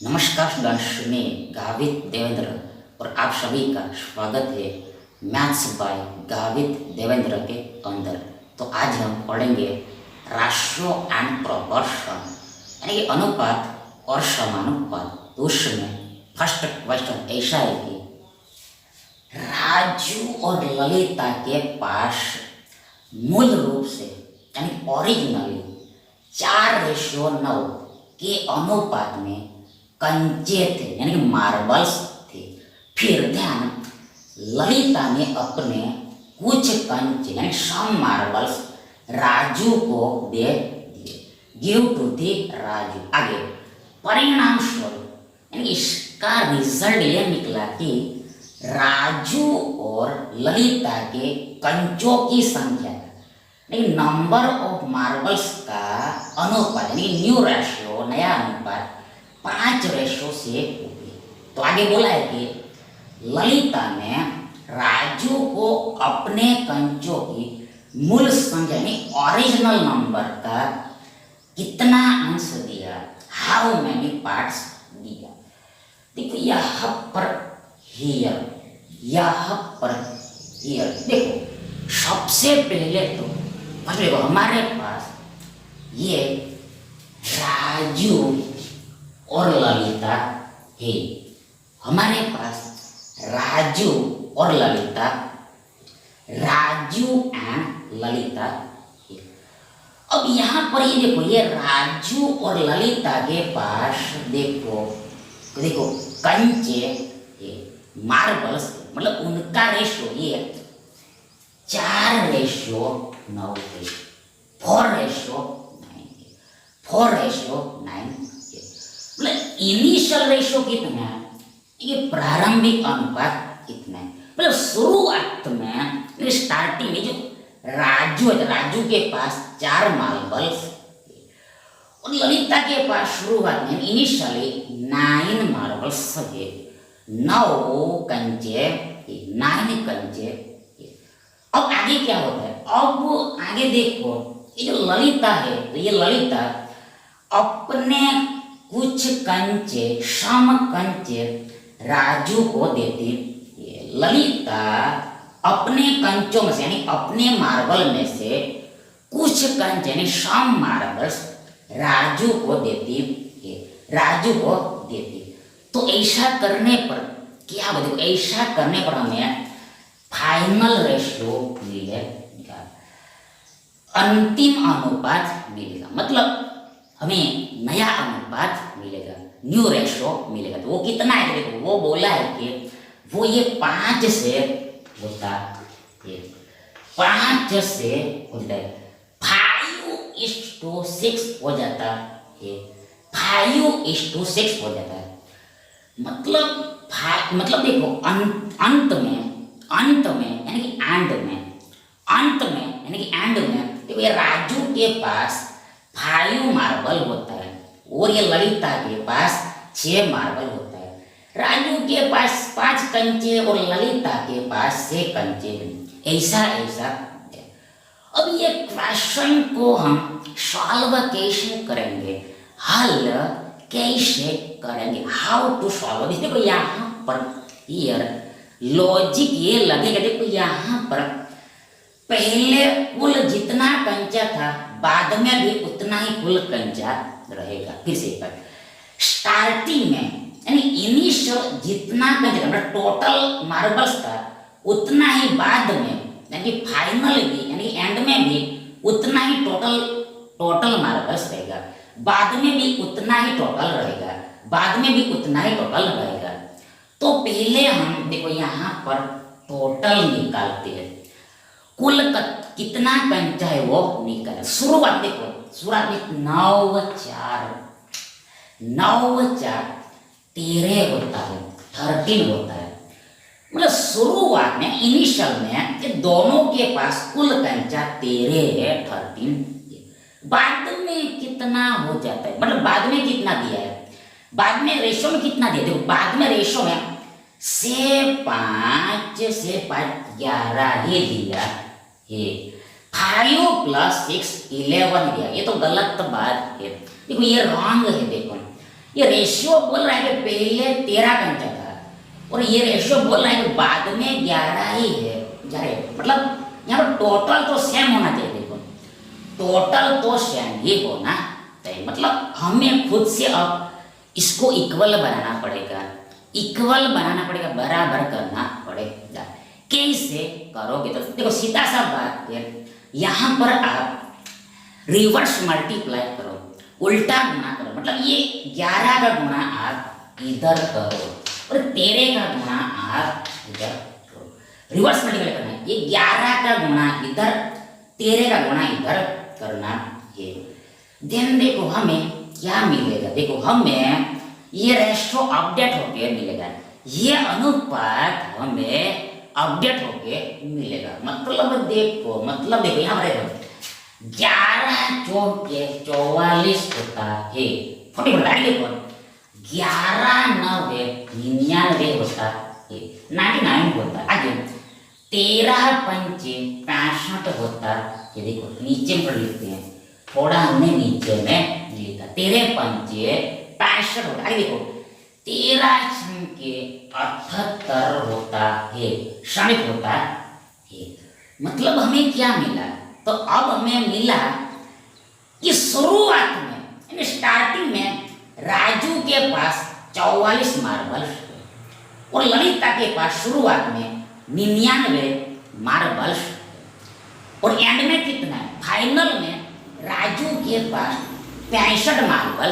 नमस्कार स्टूडेंट्स, मैं गावित देवेंद्र और आप सभी का स्वागत है मैथ्स बाय गावित देवेंद्र के अंदर। तो आज हम पढ़ेंगे राशियों एंड प्रोपोर्शन यानी कि अनुपात और समानुपात। तो उसमें फर्स्ट क्वेश्चन ऐसा है कि राजू और ललिता के पास मूल रूप से यानी ओरिजिनली 4:9 के अनुपात में कंचे थे यानी कि मार्बल्स थे। फिर ध्यान, ललिता ने अपने कुछ कंचे यानी सम मार्बल्स राजू को दे दिए, गिव टू दी राजू। आगे परिणाम स्वरूप यानी इसका रिजल्ट ये निकला कि राजू और ललिता के कंचों की संख्या यानी नंबर ऑफ मार्बल्स का अनुपात यानी न्यू रेशियो नया अनुपात 5:6 हो गई। तो आगे बोला है कि ललिता ने राजू को अपने कंचों की मूल संख्या यानी ओरिजिनल नंबर का कितना अंश दिया, हाउ मैनी पार्ट्स दिया। देखो यहाँ पर हियर देखो, सबसे पहले तो देखो हमारे पास ये राजू और ललिता है। हमारे पास राजू और ललिता, राजू एंड ललिता है। अब यहाँ पर ये देखो, ये राजू और ललिता के पास देखो कंचे है, मार्बल्स, मतलब उनका रेशो ये 4:9 है, 4:9 मतलब इनिशियल रेशो कितना है, ये प्रारंभिक अनुपात कितना है। मतलब शुरुआत में स्टार्टिंग में जो राजू के पास 4 मार्बल्स और ललिता के पास शुरुआत में इनिशियली 9 मार्बल्स है, 9 कंचे, 9 कंचे। अब आगे क्या होता है, अब आगे देखो ये जो ललिता है, तो ये ललिता अपने कुछ कंचे, सम कंचे राजू को देती। ललिता अपने कंचों में से यानी अपने मार्बल में से कुछ कंचे यानी सम मार्बल्स राजू को देती। तो ऐसा करने पर क्या बताओ, ऐसा करने पर हमें फाइनल रेशियो मिलेगा, अंतिम अनुपात मिलेगा, मतलब हमें नया अनुपात मिलेगा, न्यू रेशो मिलेगा। तो वो कितना है, देखो वो बोला है कि वो ये 5 से होता है, 5 से होता है, 5:6 हो जाता है, 5:6 हो जाता है। मतलब देखो अंत में यानी कि एंड में देखो ये राजू के पास 5 मार्बल होता है और ये ललिता के पास 6 मार्बल होता है। राजू के पास 5 कंचे और ललिता के पास 6 कंचे, ऐसा। अब ये क्वेश्चन को हम सॉल्व कैसे करेंगे, हल कैसे करेंगे, हाउ टू सॉल्व। देखो यहाँ पर हियर लॉजिक ये लगेगा, देखो यहाँ पर पहले कुल जितना कंचा था बाद में भी उतना ही कुल कंचा रहेगा। फिर से स्टार्टिंग में यानी इनिशियल जितना कंचा था, टोटल मार्बल्स था, उतना ही बाद में यानी फाइनल भी यानी एंड में भी उतना ही टोटल मार्बल्स रहेगा, बाद में भी उतना ही टोटल रहेगा, तो पहले हम देखो यहाँ पर टोटल निकालते हैं, कुल कितना कंचा है वो निकाल। शुरुआत में 9 4 13 होता है, 13 होता है। मतलब शुरुआत में इनिशियल में ये दोनों के पास कुल कंचा 13 है, 13। बाद में कितना हो जाता है, मतलब बाद में कितना दिया है, बाद में रेशो में कितना दिया, देखो बाद में रेशो में से 5 11 ही दिया है, 5 + 6 11 दिया। ये तो गलत बात है, देखो ये रॉन्ग है। देखो ये रेशियो बोल रहा है कि पहले 13 कंचा था और ये रेशियो बोल रहा है कि बाद में 11 ही है। मतलब यहाँ पर टोटल तो सेम होना चाहिए। देखो टोटल तो सेम ही होना चाहिए, मतलब हमें खुद से अब इसको इक्वल बनाना पड़ेगा, इक्वल बनाना पड़ेगा, बराबर करना पड़ेगा। कैसे करोगे? तो देखो सीधा सा बात है, यहाँ पर आप रिवर्स मल्टीप्लाई करो, उल्टा गुना करो। मतलब ये 11 का गुना आप इधर करो और 13 का गुना आप इधर करो। रिवर्स मल्टीप्लाई करना है, ये 11 का गुना इधर, 13 का गुना इधर करना है। देन देखो हमें क्या मिलेगा, देखो हमें ये रेशो अपडेट होके मिलेगा, ये अनुपात हमें अपडेट होके मिलेगा। मतलब देखो यहाँ पर 11 चौके 44 होता है, 40 देखो 11 9 99 होता है, 99 होता है। आगे 13 पंचे 65 होता है। देखो नीचे में लिखते हैं, थोड़ा हमने नीचे में लिखा, 13 पंचे 65 होता है। देखो 13 छंके 78 होता है, क्षणिक होता है। मतलब हमें क्या मिला? तो अब हमें मिला कि शुरुआत में यानी स्टार्टिंग में राजू के पास 44 मार्बल और ललिता के पास शुरुआत में 99 मार्बल और एंड में कितना है? फाइनल में राजू के पास 65 मार्बल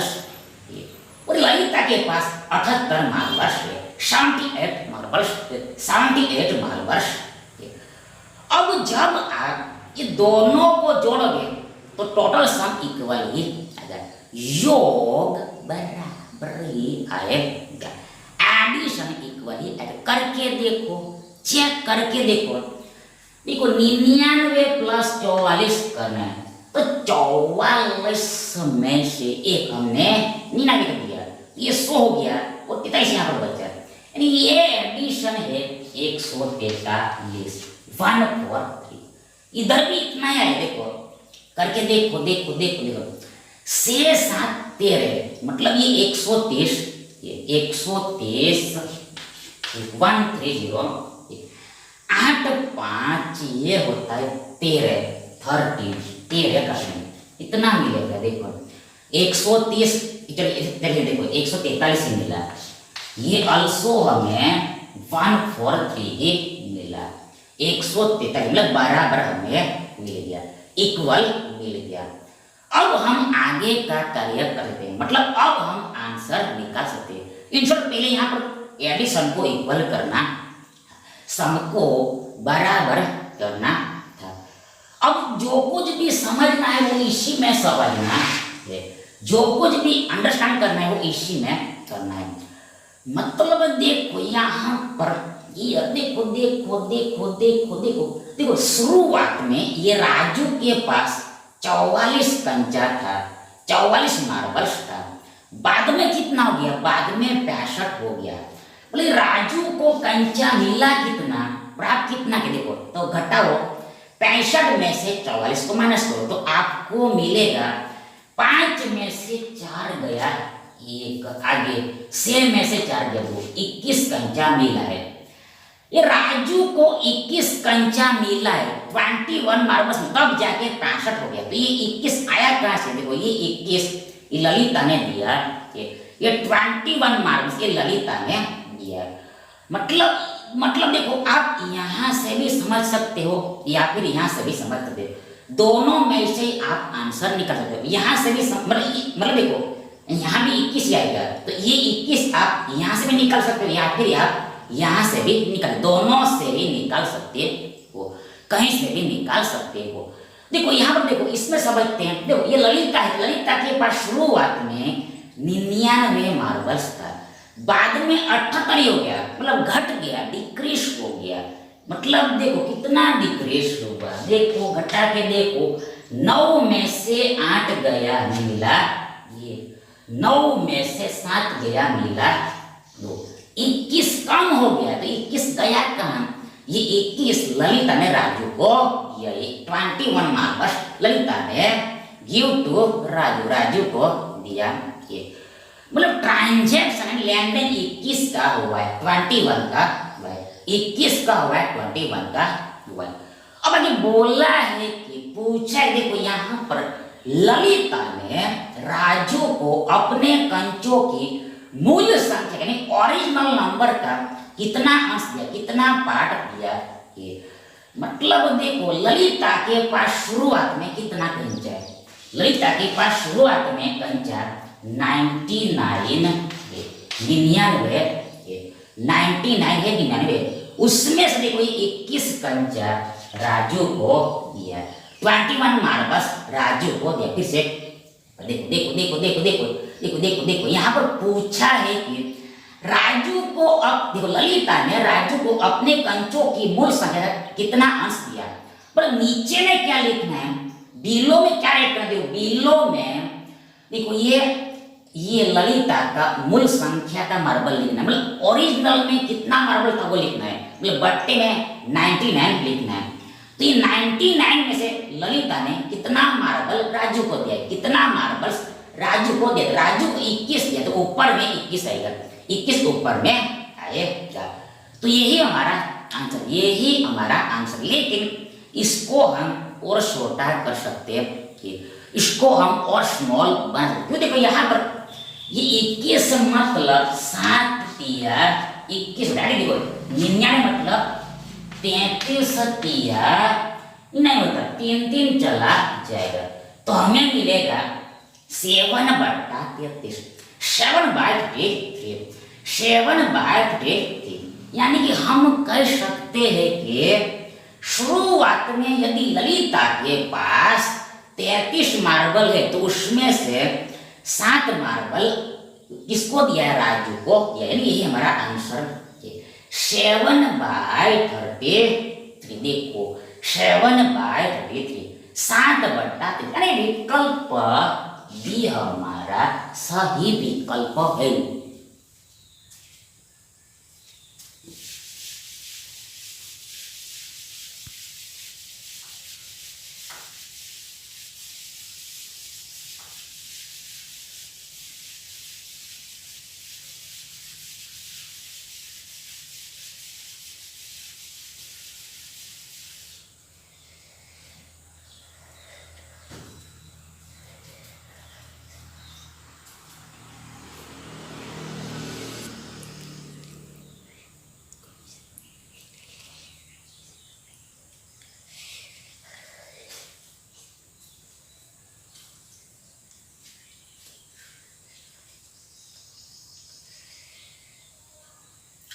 और ललिता के पास 78 मार्बल, 78 मार्बल, 78 मार्बल। अब जब आप ये दोनों को जोड़ोगे तो टोटल सम इक्वल ही आएगा, योग बराबर ही आएगा, एडिशन इक्वल ही आएगा। करके देखो, चेक करके देखो। देखो 99 प्लस 44 करना है तो 44 में से एक हमने 99 कर दिया, ये 100 हो गया और 43 यहाँ पर बचा, यानी ये एडिशन है 143, 143। इधर भी इतना ही है, देखो करके देखो, देखो देखो देखो 6 7 13, मतलब ये 123, ये 123 130, 8 5 ये होता है 13 का इतना मिलेगा। देखो 130, चलिए देखो 143 ही मिला, ये अल्सो हमें 143 ही मिला, 143 मतलब बराबर हमें मिल गया, इक्वल मिल गया। अब हम आगे का कार्य करते हैं, मतलब अब हम आंसर निकाल सकते हैं। इन शॉर्ट पहले यहाँ पर एडिशन को इक्वल करना, सम को बराबर करना था। अब जो कुछ भी समझना है वो इसी में समझना है, जो कुछ भी अंडरस्टैंड करना है वो इसी में करना है। मतलब देखो यहाँ पर ये देखो देखो देखो देखो देखो देखो शुरुआत में ये राजू के पास 44 कंचा था, 44 मार्बल्स था, बाद में कितना हो गया? बाद में 65 हो गया। बोले राजू को कंचा मिला कितना, प्राप्त कितना के देखो तो घटाओ, 65 में से 44 को माइनस करो तो आपको मिलेगा 5 में से 4 गया 1, आगे 6 में से 4 गया 2, 21 कंचा मिला है। ये राजू को 21 कंचा मिला है, 21 मार्बल्स, तब जाके 65 हो गया। तो ये 21 आया कहां से? देखो ये 21 ये ललिता ने दिया, ये 21 मार्बल्स ये ललिता ने दिया। मतलब देखो आप यहाँ से भी समझ सकते हो या फिर यहाँ से भी समझ सकते हो, दोनों में से आप आंसर निकाल सकते हो। यहाँ से भी मतलब देखो यहाँ भी 21 आएगा तो ये 21 आप यहाँ से भी निकाल सकते हो या फिर आप यहाँ से भी निकाल, दोनों से भी निकाल सकते हो, कहीं से भी निकाल सकते हो। देखो यहाँ पर देखो इसमें समझते हैं, देखो ये ललिता है, ललिता के पास शुरुआत में 99 मार्बल्स था, बाद में 78 हो गया, मतलब घट गया, डिक्रीज हो गया। मतलब देखो कितना डिक्रीज होगा, देखो घटा के देखो 9 में से 8 गया मिला, ये 9 में से 7 गया मिला 2, 21 कम हो गया तो 21 गया कहाँ? ये 21 ललिता ने राजू को दिया, 21 मार्बल्स ललिता ने गिव टू राजू, राजू को दिया। ये मतलब ट्रांजैक्शन लेन देन 21 का हुआ है, 21 का हुआ है, 21 का हुआ है, 21 का हुआ है। अब आगे बोला है कि पूछा है, देखो यहाँ पर ललिता ने राजू को अपने कंचों की मूल संख्या यानी ओरिजिनल नंबर का कितना अंश दिया, कितना पार्ट दिया। ये मतलब देखो ललिता के पास शुरुआत में कितना कंचा है, ललिता के पास शुरुआत में कंचा 99 99 है 99, उसमें से देखो 21 कंचा राजू को दिया, 21 मार्बल्स राजू को दिया। फिर से देखो देखो देखो देखो देखो देखो देखो देखो यहाँ पर पूछा है कि राजू को, अब देखो ललिता ने राजू को अपने कंचों की मूल संख्या कितना अंश दिया। पर नीचे में क्या लिखना है, बिलो में क्या लिखना है, देखो बिलो में देखो ये ललिता का मूल संख्या का मार्बल लिखना है, मतलब ओरिजिनल में कितना मार्बल था वो लिखना है, मतलब बट्टे में 99 लिखना है। तो ये 99 में से ललिता ने कितना मार्बल राजू को दिया, कितना मार्बल राजू को दिया, राजू को 21 दिया, तो ऊपर में 21 आएगा, 21 ऊपर में आएगा। तो यही हमारा आंसर, यही हमारा आंसर। लेकिन इसको हम और छोटा कर सकते हैं, कि इसको हम और स्मॉल बना सकते। क्यों, देखो यहाँ पर ये 21 मतलब 7 तिया 21, देखो 99 मतलब 33 तिया नहीं होता, 3 चला जाएगा, तो हमें मिलेगा 7/33, 7/33, 7/33। यानी कि हम कह सकते हैं कि शुरुआत में यदि ललिता के पास 33 मार्बल है तो उसमें से 7 मार्बल किसको दिया है, राजू को दिया, यानी यही हमारा आंसर है 7/33। देखो 7/33, 7/33, यानी विकल्प भी हमारा सही विकल्प है।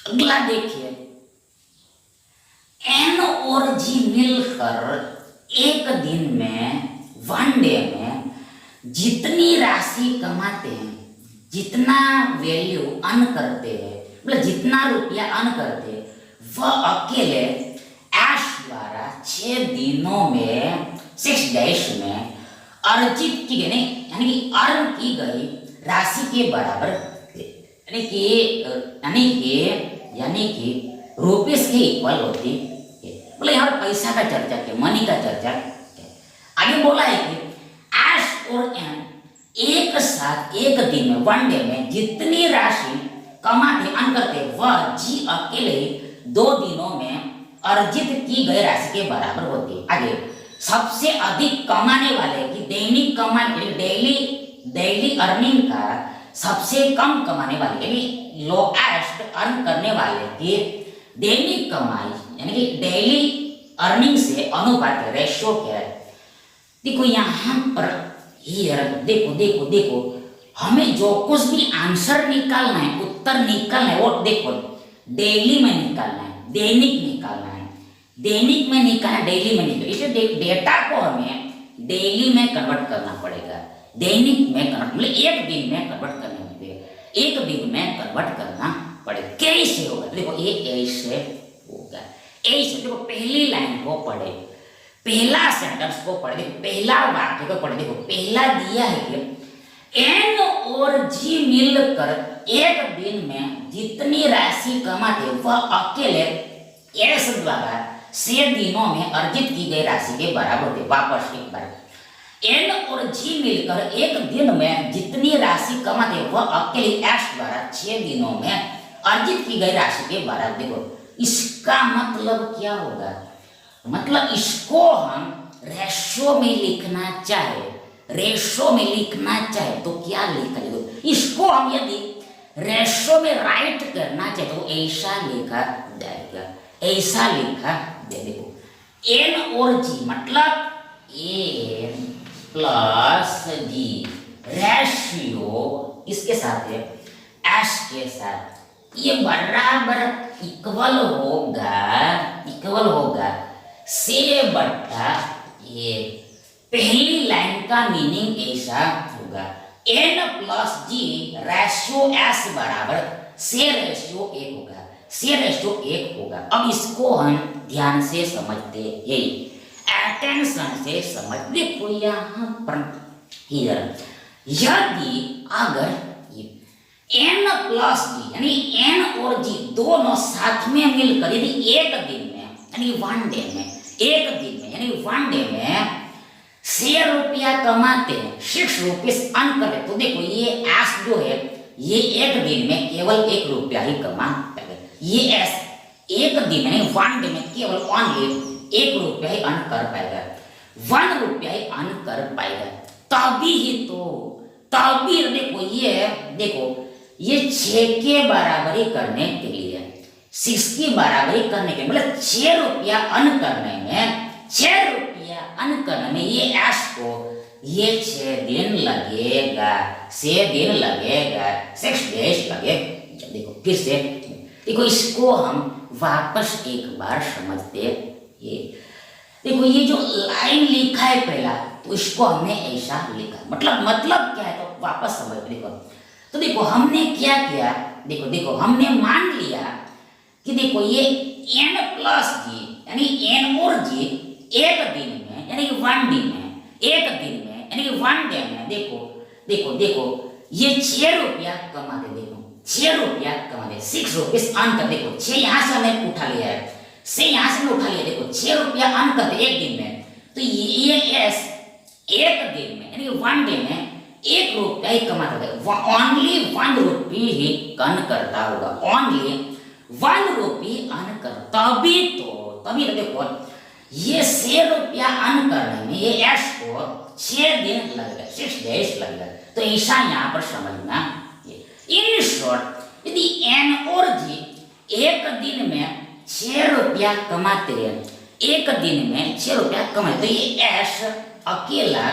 अगला देखिए, एन और जी मिलकर एक दिन में, वन डे में जितनी राशि कमाते हैं, जितना वैल्यू अर्न करते हैं, मतलब जितना रुपया अर्न करते हैं, वह अकेले एश द्वारा 6 दिनों में, 6 डेज में अर्जित की गई, यानी कि अर्न की गई राशि के बराबर, यानी कि रुपीस के इक्वल होती है। मतलब यहाँ पर पैसा का चर्चा है, मनी का चर्चा है। आगे बोला है कि एश और एन एक साथ एक दिन में, वन डे में जितनी राशि कमाते अर्न करते, वह जी अकेले 2 दिनों में अर्जित की गई राशि के बराबर होती है। आगे सबसे अधिक कमाने वाले की दैनिक कमाई, डेली अर्निंग का सबसे कम कमाने वाले यानी लोएस्ट अर्न करने वाले की दैनिक कमाई यानी कि डेली अर्निंग से अनुपात रेशियो क्या है। देखो यहाँ पर देखो देखो देखो हमें जो कुछ भी आंसर निकालना है, उत्तर निकालना है, वो देखो डेली में निकालना है, दैनिक निकालना है, दैनिक में निकालना, डेली में निकालना। इसलिए डेटा को हमें डेली में कन्वर्ट करना पड़ेगा, दैनिक में कन्वर्ट, मतलब एक दिन में कन्वर्ट करना पड़ेगा, एक दिन में कन्वर्ट करना पड़ेगा। कैसे होगा, देखो ये ऐसे होगा, ऐसे देखो पहली लाइन को पढ़े, पहला सेंटेंस को पढ़े, देखो पहला वाक्य को पढ़े। देखो पहला दिया है कि एन और जी मिलकर एक दिन में जितनी राशि कमाते वह अकेले एस द्वारा 6 दिनों में अर्जित की गई राशि के बराबर होते। वापस एक बार, एन और जी मिलकर एक दिन में जितनी राशि कमाते वह अकेले एस द्वारा 6 दिनों में अर्जित की गई राशि के बराबर। देखो इसका मतलब क्या होगा, मतलब इसको हम रेशो में लिखना चाहे, रेशो में लिखना चाहे तो क्या लिखा जाए, इसको हम यदि रेशो में राइट करना चाहे तो ऐसा लिखा जाएगा, ऐसा लिखा जाए। देखो एन और जी मतलब एन प्लस जी रेशियो इसके साथ है एस के साथ, ये बराबर इक्वल होगा से बट्टा ये। पहली लाइन का मीनिंग ऐसा होगा N plus G ratio S बराबर से रेशियो 1 होगा, से रेशियो 1 होगा। अब इसको हम ध्यान से समझते हैं, अटेंशन से समझ। देखो यहाँ पर यदि अगर एन प्लस जी यानी एन और जी दोनों साथ में मिलकर यदि एक दिन में यानी वन डे में, एक दिन में यानी वन डे में 6 रुपया कमाते हैं, 6 रुपीस अर्न करते, तो देखो ये एस जो है ये एक दिन में केवल 1 रुपया ही कमा पाएगा। ये एस एक दिन में वन डे में केवल ओनली 1 रुपया ही अर्न कर पाएगा, 1 रुपया ही अर्न कर पाएगा। तभी देखो ये 6 के बराबरी करने के लिए, 6 की बराबरी करने के मतलब 6 रुपया अर्न करने में, 6 रुपया अर्न करने में ये एस को ये 6 दिन लगेगा, 6 दिन लगेगा, 6 डेज लगेगा। देखो फिर से देखो इसको हम वापस एक बार समझते हैं। देखो ये जो लाइन लिखा है पहला, तो इसको हमने ऐसा लिखा, मतलब क्या है तो वापस समझ। देखो तो देखो हमने क्या किया, देखो हमने मान लिया कि देखो ये एन प्लस जी यानी एन और जी एक दिन में यानी वन डे में, एक दिन में यानी वन डे में देखो ये 6 रुपया कमाते, देखो 6 रुपया कमाते, 6 रुपीस अर्न कर। देखो 6 यहाँ से हमने उठा लिया है, 6 यहाँ से उठा लिया, देखो 6 रुपया अर्न करते एक दिन में, तो ये एस एक दिन में यानी वन डे में 1 रुपया ही कमाता था, ओनली 1 रुपी ही अर्न करता होगा, ओनली 1 रुपी अर्न कर। तभी देखो ये 6 रुपया अर्न करने में ये एस को 6 दिन लगेगा, 6 डेज लगेगा। तो ऐसा यहाँ पर समझना। इन शॉर्ट यदि एन और जी एक दिन में 6 रुपया कमाते हैं, एक दिन में 6 रुपया कमाते, तो ये एस अकेला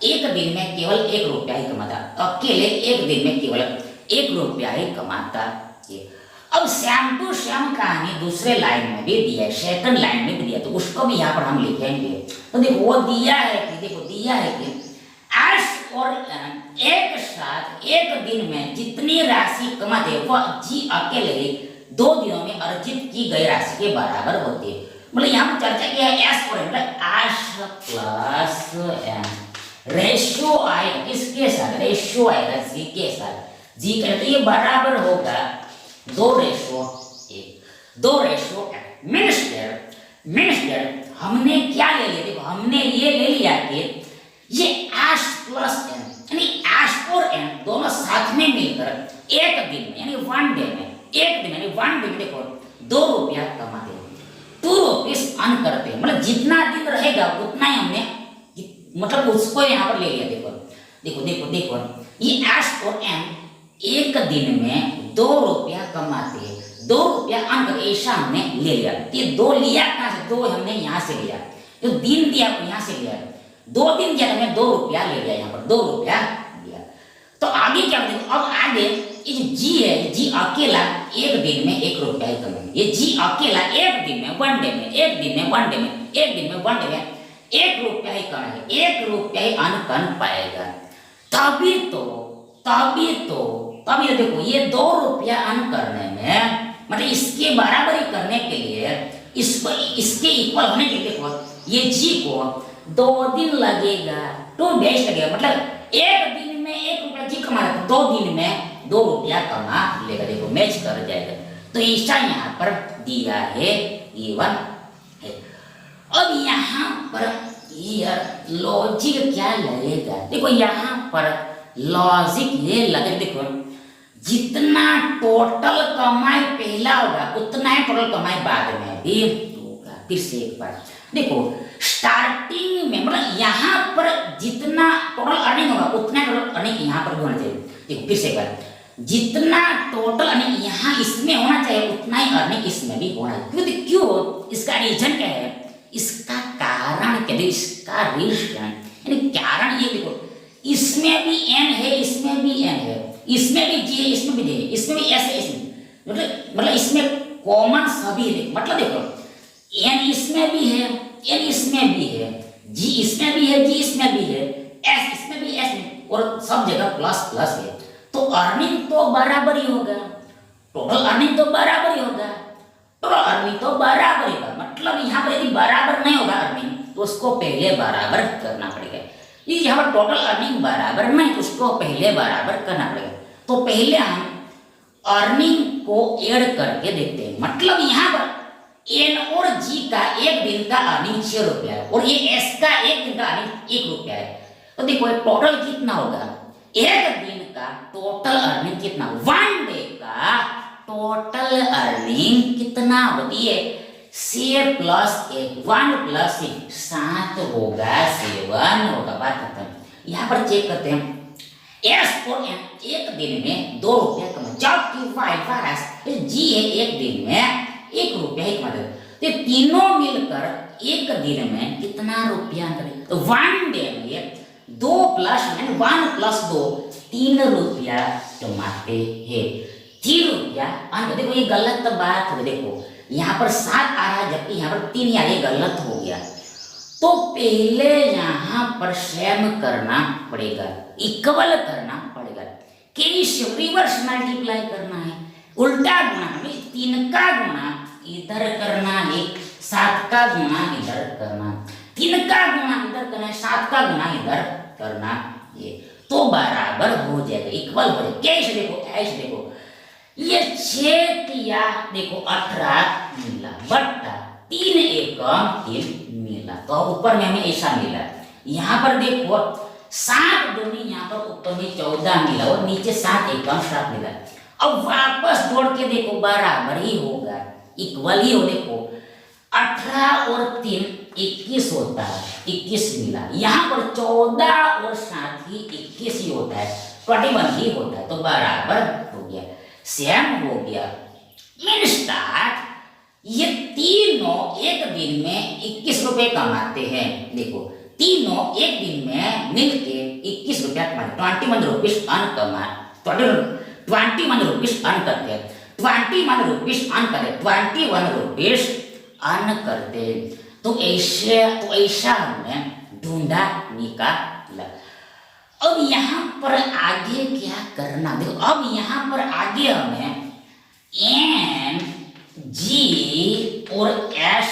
एक दिन में केवल 1 रुपया ही कमाता, अकेले एक दिन में केवल 1 रुपया ही कमाता है। अब श्याम टू श्याम कहानी दूसरे लाइन में भी दिया है, सेकंड लाइन में भी दिया, तो उसको भी यहाँ पर हम लिखेंगे। तो देखो वो दिया है कि एस और एन एक साथ एक दिन में जितनी राशि कमाते वह जी अकेले 2 दिनों में अर्जित की गई राशि के बराबर होती है। मतलब यहाँ पर चर्चा किया है एस और N, S plus N, ratio आएगा किसके साथ, रेशियो आएगा जी के साथ, जी कहते ये बराबर होगा 2:1 मीन्स दैट हमने क्या ले लिया, देखो हमने ये ले लिया कि ये एस प्लस एन यानी एस और एन दोनों साथ में मिलकर एक दिन में यानी वन डे में, एक दिन यानी वन डे में देखो 2 रुपया कमाते हैं, 2 रुपीस अर्न करते हैं। मतलब जितना दिन रहेगा उतना ही हमने मतलब उसको यहाँ पर ले लिया। देखो ये एस और एन एक दिन में 2 रुपया कमाते हैं, 2 रुपया अर्न कर, ऐसा हमने ले लिया। ये 2 लिया कहाँ से, 2 हमने यहाँ से लिया, जो दिन दिया यहाँ से लिया, 2 दिन दिया हमने 2 रुपया ले लिया, यहाँ पर 2 रुपया दिया। तो आगे क्या देखो, अब आगे ये जो जी है, जी अकेला एक दिन में 1 रुपया ही कमाएगा, ये जी अकेला एक दिन में वन डे में, एक दिन में वन डे में, एक दिन में वन डे में 1 रुपया ही कमाएगा, 1 रुपया ही अर्न कर पाएगा। तभी तो देखो ये 2 रुपया अर्न करने में मतलब इसके बराबरी करने के लिए इसके इक्वल होने के लिए देखो ये जी को 2 दिन लगेगा, 2 डेज लगेगा, मतलब एक दिन में 1 रुपया जी कमा रहा है, 2 दिन में 2 रुपया कमा लेगा। देखो मैच कर जाएगा। तो ऐसा यहाँ पर दिया है, गिवन है। अब यहाँ पर यार लॉजिक क्या लगेगा, देखो यहाँ पर लॉजिक ये लगे, देखो जितना टोटल कमाई पहला होगा उतना ही टोटल कमाई बाद में भी होगा। फिर से एक बार देखो, स्टार्टिंग में मतलब यहाँ पर जितना टोटल अर्निंग होगा उतना टोटल अर्निंग यहाँ पर भी होना चाहिए। देखो फिर से एक बार, जितना टोटल अर्निंग यहाँ इसमें होना चाहिए उतना ही अर्निंग इसमें भी होना चाहिए। क्यों? इसका रीजन क्या है, इसका कारण क्या है, इसका रीजन यानी कारण ये देखो, इसमें भी एन है, इसमें भी एन है, इसमें भी जी है, इसमें भी जी है, इसमें भी एस है, इसमें मतलब इसमें कॉमन सभी है। मतलब देखो एन इसमें भी है, एन इसमें भी है, जी इसमें भी है, जी इसमें भी है, एस इसमें भी, एस में, और सब जगह प्लस प्लस है। तो अर्निंग तो बराबर ही होगा, टोटल अर्निंग तो बराबर ही होगा, टोटल अर्निंग तो बराबर ही होगा। मतलब यहाँ पर यदि बराबर नहीं होगा अर्निंग तो उसको पहले बराबर करना पड़ेगा। यदि यहाँ पर टोटल अर्निंग बराबर नहीं तो उसको पहले बराबर करना पड़ेगा। तो पहले हम अर्निंग को ऐड करके देखते हैं। मतलब यहाँ पर एन और जी का एक दिन का अर्निंग 6 रुपया है और ये एस का एक दिन का अर्निंग 1 रुपया है। तो देखो टोटल कितना होगा, एक दिन का टोटल अर्निंग कितना, वन डे का टोटल अर्निंग कितना होती है, 6 प्लस 1, 1 प्लस 7 होगा, 7 होगा। बात खत्म। यहाँ पर चेक करते हैं, एस और एन एक दिन में 2 रुपया कमा, जबकि वाई जी है एक दिन में 1 रुपया ही कमाते। तो तीनों मिलकर एक दिन में कितना रुपया करें, तो वन डे में 2 प्लस 1 प्लस 2 3 रुपया कमाते हैं। 3 रुपया। देखो ये गलत बात है, देखो यहाँ पर 7 आ रहा है जबकि यहाँ पर 3 आ, ये गलत हो गया। तो पहले यहाँ पर सेम करना पड़ेगा, इक्वल करना पड़ेगा, कि रिवर्स मल्टीप्लाई करना है, उल्टा गुणा, 3 का गुणा इधर करना है, 7 का गुणा इधर करना, 3 का गुणा इधर करना है, 7 का गुणा इधर करना, ये तो बराबर हो जाएगा, इक्वल हो जाएगा। कैसे देखो, ऐसे देखो, ये 6 किया, देखो 18 मिला, बट्टा 3 एकम 3 मिला। तो ऊपर में हमें ऐसा मिला। यहाँ पर देखो 7 दूनी, यहाँ पर ऊपर में 14 मिला और नीचे 7 एकम 7 मिला। अब वापस जोड़ के देखो बराबर ही होगा, इक्वल ही हो। देखो 18 और 3 21 होता है, 21 मिला। यहाँ पर 14 और 7 ही 21 ही होता है, 21 ही होता है, तो बराबर हो गया, सेम हो गया। मीन स्टार्ट, ये तीनों एक दिन में 21 रुपए कमाते हैं। देखो तीनों एक दिन में मिलके 21 रुपया कमाते, 21 रुपीज अर्न कमा, 21 रुपीज अर्न करते हैं, 21 रुपीज अर्न करते, 21 रुपीज अर्न करते। तो ऐसा हमने ढूंढा, निकाला। अब यहाँ पर आगे क्या करना, देखो अब यहाँ पर आगे हमें एन जी और एस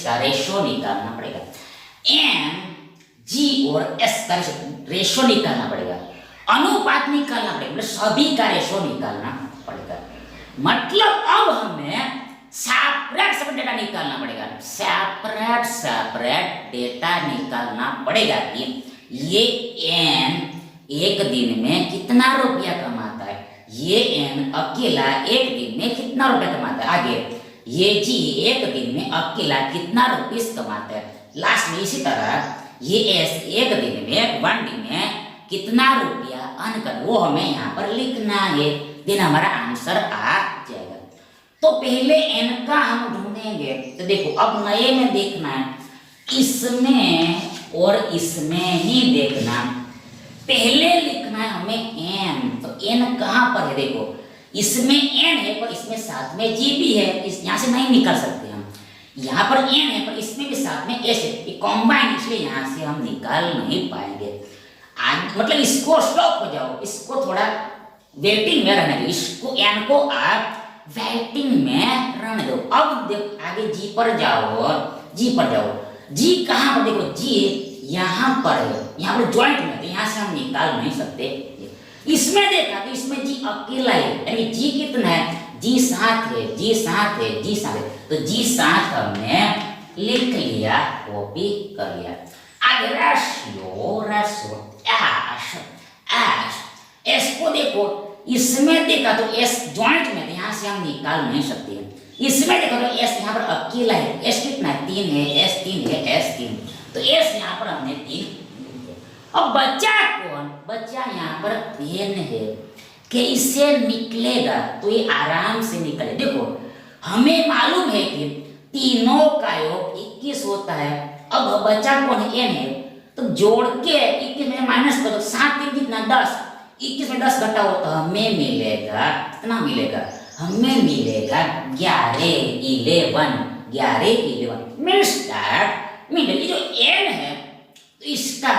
का रेशो निकालना पड़ेगा। एन जी और एस का रेशो निकालना पड़ेगा, अनुपात निकालना पड़ेगा, मतलब सभी का रेशो निकालना पड़ेगा। मतलब अब हमें सेपरेट डेटा निकालना पड़ेगा, सेपरेट डेटा निकालना पड़ेगा कि ये एन एक दिन में कितना रुपया कमाता है, ये एन अकेला एक दिन में कितना रुपया कमाता है, आगे ये जी एक दिन में अकेला कितना रुपीस कमाता है, लास्ट में इसी तरह ये एस एक दिन में 1 दिन में कितना रुपया अर्न कर, वो हमें यहाँ पर लिखना है, दिन हमारा आंसर आ जाएगा। तो पहले एन का हम ढूंढेंगे। तो देखो अब नए में देखना है, इसमें और इसमें ही देखना, पहले लिखना है हमें एन। तो एन कहाँ पर है, देखो इसमें एन है पर इसमें साथ में जी भी है, इस यहाँ से नहीं निकाल सकते हम, यहाँ पर एन है पर इसमें भी साथ में एस है, ये कॉम्बाइन, इसलिए यहाँ से हम निकाल नहीं पाएंगे। मतलब इसको स्टॉप हो जाओ, इसको थोड़ा वेटिंग में रहने दो, इसको एन को आप वेटिंग में रहने दो। अब देखो आगे जी पर जाओ, जी पर जाओ, जी कहाँ पर, देखो जी यहाँ पर है, यहाँ पर ज्वाइंट में, तो यहाँ से हम निकाल नहीं सकते। इसमें देखा तो इसमें जी अकेला है, यानी जी कितना है, जी साथ है, जी साथ है, जी साथ है, तो जी साथ हमने लिख लिया, कॉपी कर लिया। आगे रेशियो, रेशियो, एश, एश, एस को देखो, इसमें देखा तो एस ज्वाइंट में, यहां से हम निकाल नहीं सकते हैं। इसमें देखो तो एस यहाँ पर अकेला है, एस कितना है, 3 है, एस 3 है, एस 3, तो एस यहाँ पर हमने 3। अब बच्चा कौन, बच्चा यहाँ पर एन है कि इससे निकलेगा तो ये आराम से निकले। देखो हमें मालूम है कि तीनों का योग 21 होता है। अब बच्चा कौन है, एन है, तो जोड़ के 21 में माइनस करो, 7 3 कितना 10, 21 में 10 घटा हो तो हमें मिलेगा, कितना मिलेगा, हमें मिलेगा 11 11 मीन्स दैट मिडिल जो एन है तो इसका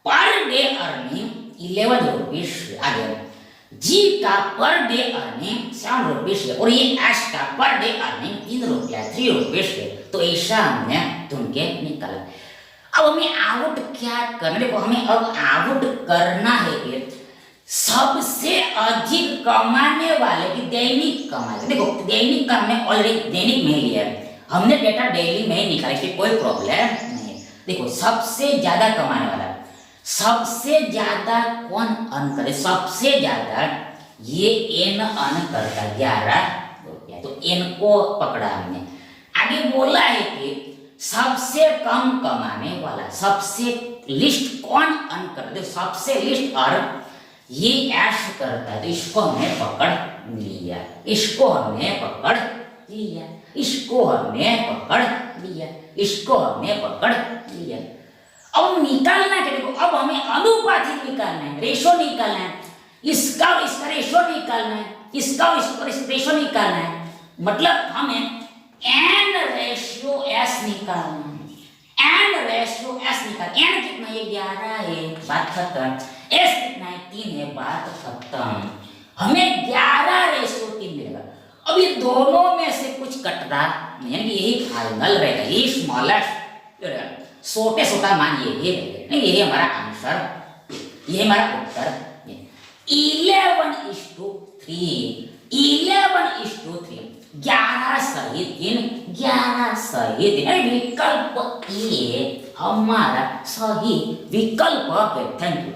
पर डे अर्निंग 11 रुपीज आ गया, जी का पर डे अर्निंग 7 रुपीज है और ये एस का पर डे अर्निंग 3 रुपया 3 रुपीज है। तो ऐसा हमने ढूंढ के निकाला। अब हमें आउट क्या करना, देखो हमें अब आउट करना है कि सबसे अधिक कमाने वाले की दैनिक कमाई। देखो दैनिक का हमने ऑलरेडी दैनिक में लिया है, हमने डेटा डेली में ही निकाला कि कोई प्रॉब्लम नहीं है। देखो सबसे ज्यादा कमाने वाला, सबसे ज्यादा कौन अर्न करे, सबसे ज्यादा ये एन अर्न करता 11 रुपया, तो एन को पकड़ा हमने। आगे बोला है कि सबसे कम कमाने वाला, सबसे लिस्ट कौन अर्न करता, सबसे लिस्ट अर्न ये ऐश करता है, तो इसको हमने पकड़ लिया, इसको हमने पकड़ लिया, इसको हमने पकड़ लिया, इसको हमने पकड़ लिया। अब निकालना है, देखो अब हमें अनुपातिक निकालना है, रेशो निकालना है, इसका और इसका रेशो निकालना है, इसका और इसका रेशो निकालना है, मतलब हमें एन रेशियो एस निकालना है, एन रेशियो एस निकाल, एन कितना है 11 है, बात खत्म, एस कितना है 3 है, बात खत्म, हमें 11 रेशियो 3 मिलेगा। अब ये दोनों में से कुछ कट रहा यानी यही फाइनल रहेगा, ये स्मॉलेस्ट छोटे छोटा मान ये रहेगा, यही हमारा आंसर, ये हमारा उत्तर। 11:3, 11:3, 11 सही 3, 11 सही 3, विकल्प ए हमारा सही विकल्प है। Thank you.